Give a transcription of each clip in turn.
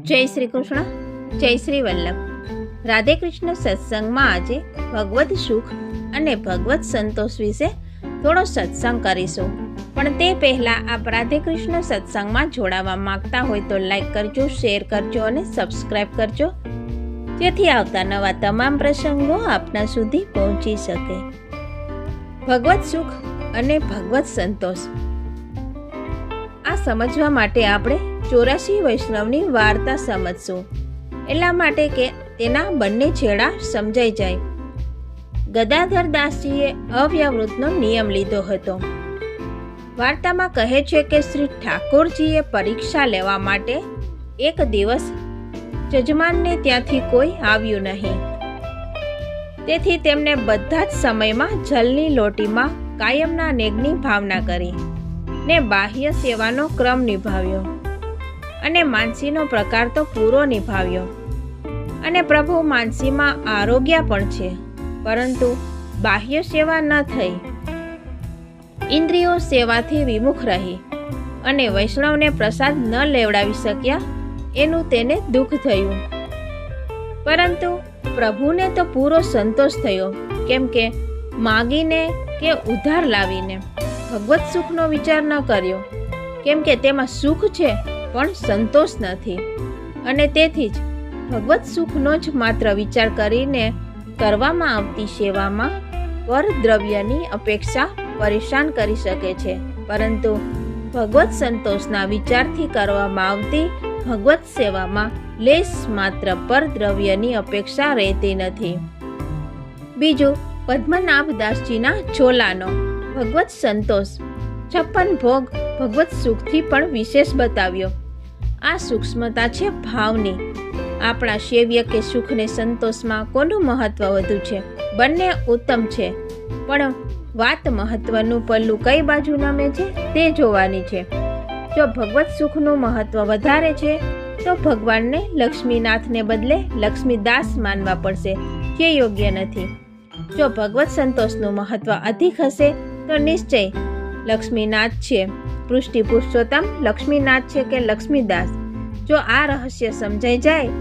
જય શ્રી કૃષ્ણ, જય શ્રી વલ્લભ. રાધે કૃષ્ણ સત્સંગમાં આજે ભગવદ સુખ અને ભગવદ સંતોષ વિશે થોડો સત્સંગ કરીશું. પણ તે પહેલાં આપ રાધે કૃષ્ણ સત્સંગમાં જોડાવા માંગતા હોય તો લાઈક કરજો, શેર કરજો અને સબસ્ક્રાઈબ કરજો, જેથી આવતા નવા તમામ પ્રસંગો આપના સુધી પહોંચી શકે. ભગવદ સુખ અને ભગવદ સંતોષ આ સમજવા માટે આપણે 84 વૈષ્ણવની વાર્તા સમજશું. એટલા માટે કે તેના બંને છેડા સમજાઈ જાય. ગદાધર દાસજીએ અવ્યવૃતનો નિયમ લીધો હતો. વાર્તામાં કહે છે કે શ્રી ઠાકોરજીએ પરીક્ષા લેવા માટે એક દિવસ જજમાનને ત્યાંથી કોઈ આવ્યું નહીં. તેથી તેમણે બધા જ સમયમાં જલની લોટીમાં કાયમના નેગની ભાવના કરી ને બાહ્ય સેવાનો ક્રમ નિભાવ્યો અને માનસીનો પ્રકાર તો પૂરો નિભાવ્યો. અને પ્રભુ માનસીમાં આરોગ્ય પણ છે, પરંતુ બાહ્ય સેવા ન થઈ. ઇન્દ્રિયો સેવાથી વિમુખ રહી અને વૈષ્ણવને પ્રસાદ ન લેવડાવી શક્યા એનું તેને દુઃખ થયું. પરંતુ પ્રભુને તો પૂરો સંતોષ થયો, કેમ કે માગીને કે ઉધાર લાવીને ભગવત સુખનો વિચાર ન કર્યો, કેમ કે તેમાં સુખ છે પણ સંતોષ નથી. અને તેથી જ ભગવત સુખનો જ માત્ર વિચાર કરીને કરવામાં આવતી સેવામાં પરદ્રવ્યની અપેક્ષા પરેશાન કરી શકે છે, પરંતુ ભગવત સંતોષના વિચારથી કરવામાં આવતી ભગવત સેવામાં લેશ માત્ર પરદ્રવ્યની અપેક્ષા રહેતી નથી. બીજું, પદ્મનાભદાસજીના ચોલાનો ભગવત સંતોષ 56 ભોગ ભગવત સુખથી પણ વિશેષ બતાવ્યો. આ સૂક્ષ્મતા છે ભાવની. આપણા સેવ્ય કે સુખને સંતોષમાં કોનું મહત્વ વધુ છે? બંને ઉત્તમ છે, પણ વાત મહત્વનું પલ્લું કઈ બાજુ નમે છે તે જોવાની છે. જો ભગવત સુખનું મહત્વ વધારે છે તો ભગવાનને લક્ષ્મીનાથને બદલે લક્ષ્મીદાસ માનવા પડશે, જે યોગ્ય નથી. જો ભગવત સંતોષનું મહત્વ અધિક હશે તો નિશ્ચય લક્ષ્મીનાથ છે, પૃષ્ટિ પુરુષોત્તમ લક્ષ્મીનાથ છે કે લક્ષ્મીદાસ. જો આ રહસ્ય સમજાઈ જાય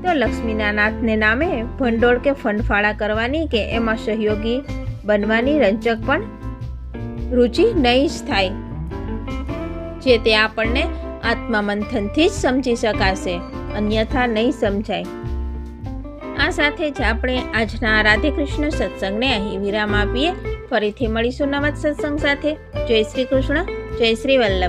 તો લક્ષ્મીના નાથને નામે ભંડોળ કે ફંડફાળા કરવાની કે એમાં સહયોગી બનવાની રંચક પણ રુચિ નહીં જ થાય, જે તે આપણને આત્મમંથનથી જ સમજી શકાશે, અન્યથા નહીં સમજાય. આ સાથે જ આપણે આજના રાધે કૃષ્ણ સત્સંગને અહીં વિરામ આપીએ. ફરીથી મળીશું નવા સત્સંગ સાથે. જય શ્રી કૃષ્ણ, જય શ્રી વલ્લભ.